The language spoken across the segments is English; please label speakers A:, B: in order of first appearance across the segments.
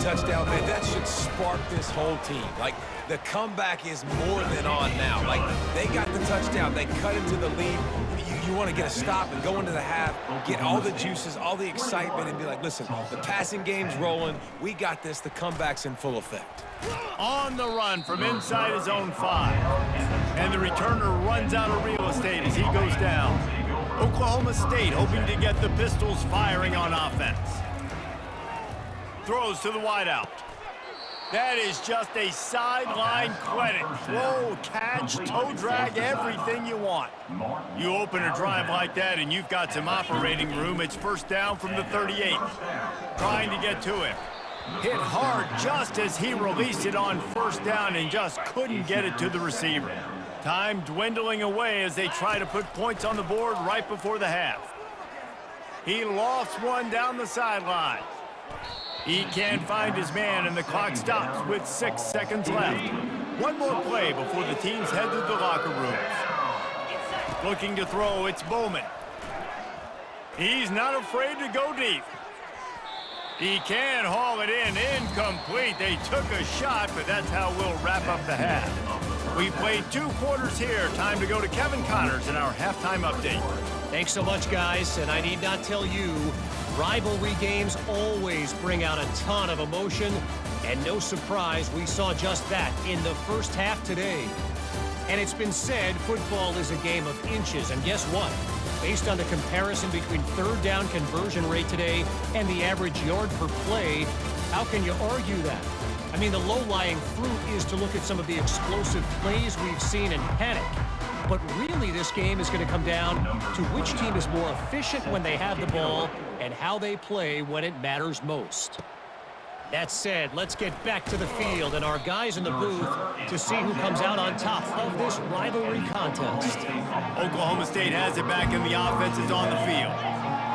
A: touchdown, man, that should spark this whole team. Like, the comeback is more than on now. Like, they got the touchdown. They cut into the lead. You want to get a stop and go into the half, get all the juices, all the excitement, and be like, listen, the passing game's rolling. We got this. The comeback's in full effect.
B: On the run from inside his own 5. And the returner runs out of real estate as he goes down. Oklahoma State hoping to get the Pistols firing on offense. Throws to the wideout. That is just a sideline clinic. Throw, catch, toe drag, everything you want. You open a drive like that and you've got some operating room. It's first down from the 38. Trying to get to him. Hit hard just as he released it on first down and just couldn't get it to the receiver. Time dwindling away as they try to put points on the board right before the half. He lofts one down the sideline. He can't find his man, and the clock stops with 6 seconds left. One more play before the teams head to the locker rooms. Looking to throw, it's Bowman. He's not afraid to go deep. He can haul it in, incomplete. They took a shot, but that's how we'll wrap up the half. We've played 2 quarters here. Time to go to Kevin Connors in our halftime update.
C: Thanks so much, guys, and I need not tell you, rivalry games always bring out a ton of emotion, and no surprise, we saw just that in the first half today. And it's been said football is a game of inches, and guess what? Based on the comparison between third down conversion rate today and the average yard per play, how can you argue that? I mean, the low-lying fruit is to look at some of the explosive plays we've seen in panic. But really, this game is going to come down to which team is more efficient when they have the ball and how they play when it matters most. That said, let's get back to the field and our guys in the booth to see who comes out on top of this rivalry contest.
B: Oklahoma State has it back and the offense is on the field.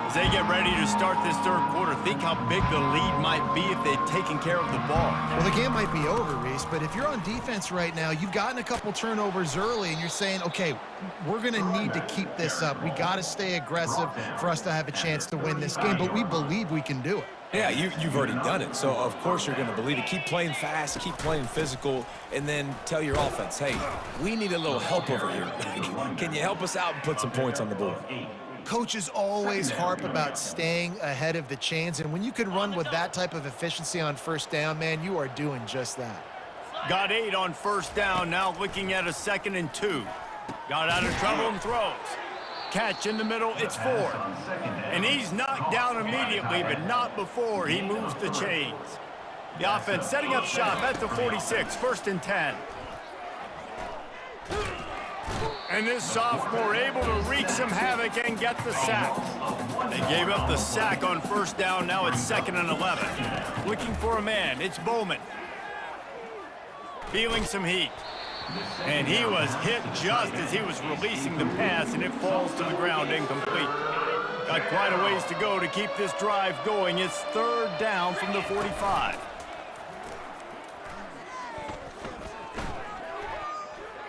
B: As they get ready to start this third quarter, think how big the lead might be if they'd taken care of the ball.
D: Well, the game might be over, Reese, but if you're on defense right now, you've gotten a couple turnovers early, and you're saying, okay, we're going to need to keep this up. We got to stay aggressive for us to have a chance to win this game, but we believe we can do it.
A: Yeah, you've already done it, so of course you're going to believe it. Keep playing fast, keep playing physical, and then tell your offense, hey, we need a little help over here. Can you help us out and put some points on the board?
D: Coaches always harp about staying ahead of the chains, and when you can run with that type of efficiency on first down, man, you are doing just that.
B: Got 8 on first down, now looking at a 2nd and 2. Got out of trouble and throws. Catch in the middle, it's Ford. And he's knocked down immediately, but not before he moves the chains. The offense setting up shop at the 46, 1st and 10. And this sophomore able to wreak some havoc and get the sack. They gave up the sack on first down, now it's 2nd and 11. Looking for a man, it's Bowman. Feeling some heat. And he was hit just as he was releasing the pass, and it falls to the ground incomplete. Got quite a ways to go to keep this drive going. It's 3rd down from the 45.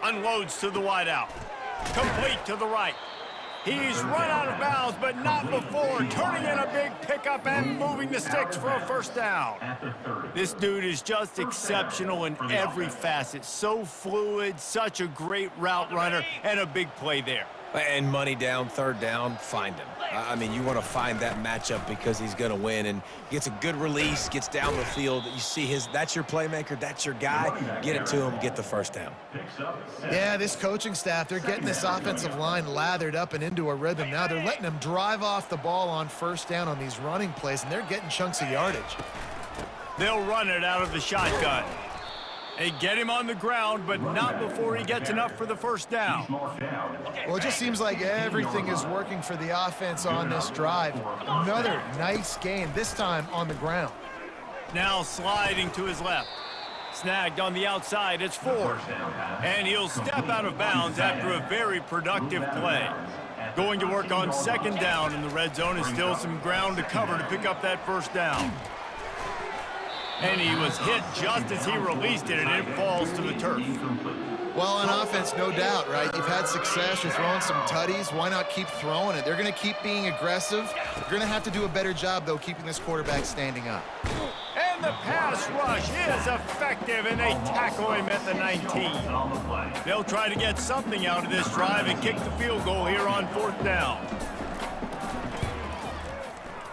B: Unloads to the wideout. Complete to the right. He's run out of bounds, but not before turning in a big pickup and moving the sticks for a first down. This dude is just exceptional in every facet. So fluid, such a great route runner, and a big play there.
A: And money down, 3rd down, find him. I mean, you want to find that matchup because he's going to win, and gets a good release, gets down the field. You see that's your playmaker, that's your guy. Get it to him, get the first down.
D: Yeah, this coaching staff, they're getting this offensive line lathered up and into a rhythm. Now they're letting them drive off the ball on first down on these running plays, and they're getting chunks of yardage.
B: They'll run it out of the shotgun. They get him on the ground, but not before he gets enough for the first down.
D: Well, it just seems like everything is working for the offense on this drive. Another nice gain, this time on the ground.
B: Now sliding to his left. Snagged on the outside, it's Ford. And he'll step out of bounds after a very productive play. Going to work on 2nd down in the red zone, and still some ground to cover to pick up that first down. And he was hit just as he released it, and it falls to the turf.
D: Well, on offense, no doubt, right? You've had success. You're throwing some tutties. Why not keep throwing it? They're going to keep being aggressive. You're going to have to do a better job, though, keeping this quarterback standing up.
B: And And the pass rush is effective, and they tackle him at the 19. They'll try to get something out of this drive and kick the field goal here on 4th down.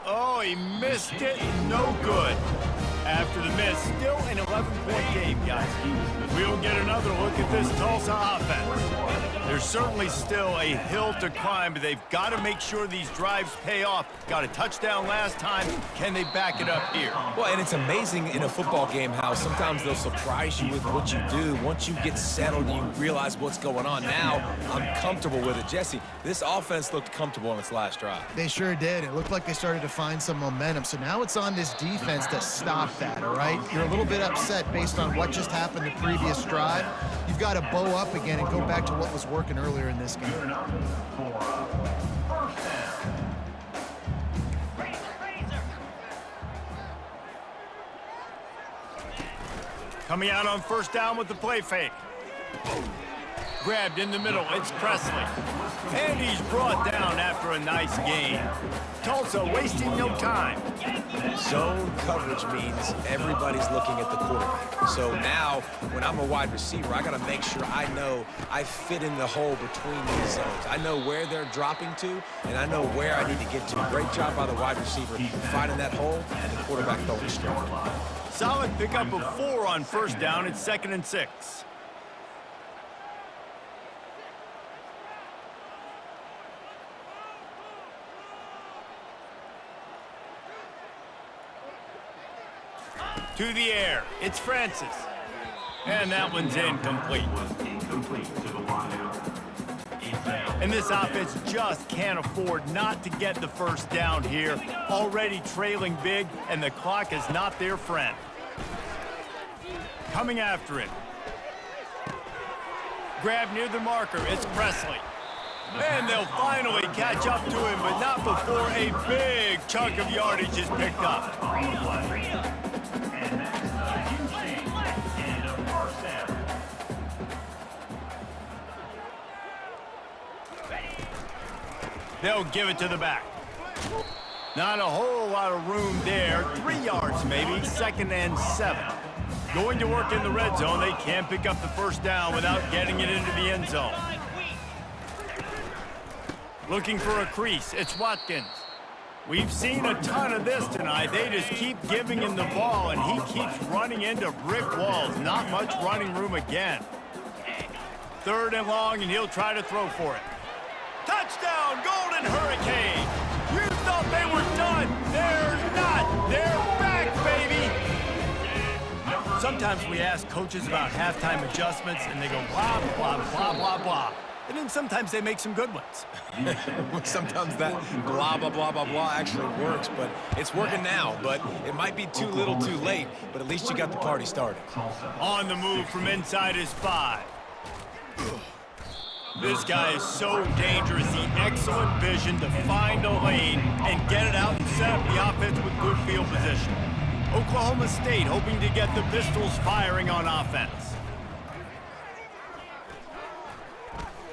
B: Oh, he missed it. No good. After the miss, still an 11-point game, guys. We'll get another look at this Tulsa offense. There's certainly still a hill to climb, but they've got to make sure these drives pay off. Got a touchdown last time. Can they back it up here?
A: Well, and it's amazing in a football game how sometimes they'll surprise you with what you do. Once you get settled, you realize what's going on. Now, I'm comfortable with it. Jesse, this offense looked comfortable on its last drive.
D: They sure did. It looked like they started to find some momentum. So now it's on this defense to stop that, all right? You're a little bit upset based on what just happened the previous drive. You've got to bow up again and go back to what was working earlier in this game.
B: Coming out on 1st down with the play fake. Grabbed in the middle, it's Presley. And he's brought down after a nice gain. Tulsa wasting no time.
A: Zone coverage means everybody's looking at the quarterback. So now, when I'm a wide receiver, I got to make sure I know I fit in the hole between these zones. I know where they're dropping to, and I know where I need to get to. Great job by the wide receiver finding that hole, and the quarterback throwing straight.
B: Solid pickup of 4 on 1st down. It's 2nd and 6. To the air, it's Francis. And that one's incomplete. And this offense just can't afford not to get the 1st down here. Already trailing big, and the clock is not their friend. Coming after it. Grab near the marker, it's Presley. And they'll finally catch up to him, but not before a big chunk of yardage is picked up. They'll give it to the back. Not a whole lot of room there. 3 yards maybe, 2nd and 7. Going to work in the red zone. They can't pick up the 1st down without getting it into the end zone. Looking for a crease, it's Watkins. We've seen a ton of this tonight. They just keep giving him the ball, and he keeps running into brick walls. Not much running room again. 3rd and long, and he'll try to throw for it. Touchdown, Golden Hurricane! You thought they were done. They're not. They're back, baby! Sometimes we ask coaches about halftime adjustments, and they go blah, blah, blah, blah, blah. And then sometimes they make some good ones.
A: Sometimes that blah, blah, blah, blah, blah actually works, but it's working now. But it might be too little too late, but at least you got the party started.
B: On the move from inside his 5. This guy is so dangerous. The excellent vision to find a lane and get it out and set up the offense with good field position. Oklahoma State hoping to get the Pistols firing on offense.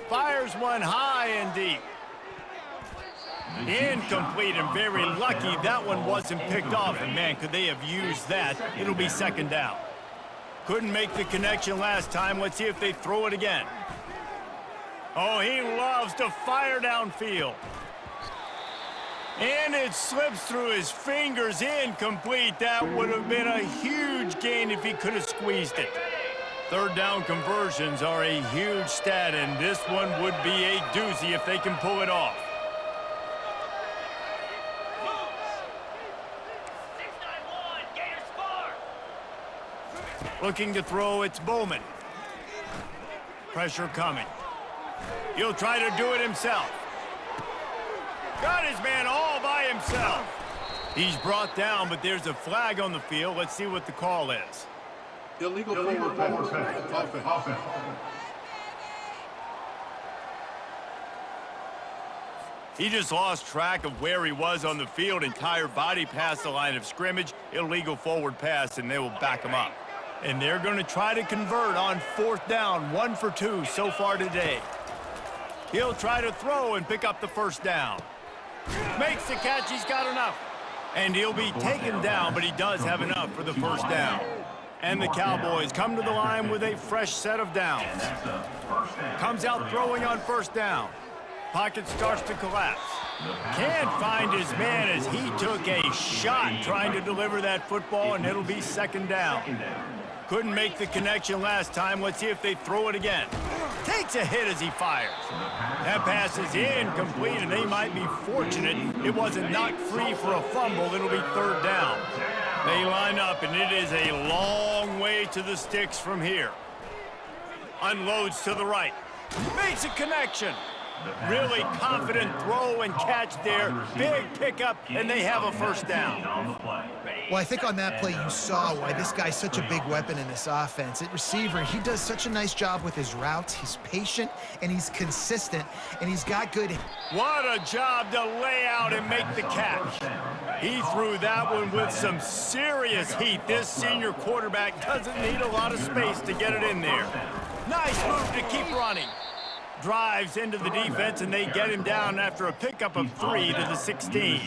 B: Fires one high and deep. Incomplete, and very lucky that one wasn't picked off. And man, could they have used that. It'll be 2nd down. Couldn't make the connection last time. Let's see if they throw it again. Oh, he loves to fire downfield. And it slips through his fingers, incomplete. That would have been a huge gain if he could have squeezed it. 3rd down conversions are a huge stat, and this one would be a doozy if they can pull it off. Looking to throw, it's Bowman. Pressure coming. He'll try to do it himself. Got his man all by himself. He's brought down, but there's a flag on the field. Let's see what the call is.
E: Illegal forward pass. Offense.
B: He just lost track of where he was on the field. Entire body past the line of scrimmage. Illegal forward pass, and they will back him up. And they're going to try to convert on 4th down. 1 for 2 so far today. He'll try to throw and pick up the 1st down. Makes the catch. He's got enough. And he'll be taken down, but he does have enough for the first down. And the Cowboys come to the line with a fresh set of downs. Comes out throwing on first down. Pocket starts to collapse. Can't find his man as he took a shot trying to deliver that football, and it'll be second down. Couldn't make the connection last time. Let's see if they throw it again. Takes a hit as he fires. That pass is incomplete, and they might be fortunate it wasn't knocked free for a fumble. It'll be third down. They line up, and it is a long way to the sticks from here. Unloads to the right. Makes a connection. Really confident throw and catch there. Big pickup, and they have a first down.
D: Well, I think on that play you saw why this guy's such a big weapon in this offense. At receiver, he does such a nice job with his routes. He's patient, and he's consistent, and he's got good...
B: What a job to lay out and make the catch. He threw that one with some serious heat. This senior quarterback doesn't need a lot of space to get it in there. Nice move to keep running. Drives into the defense, and they get him down after a pickup of 3 to the 16.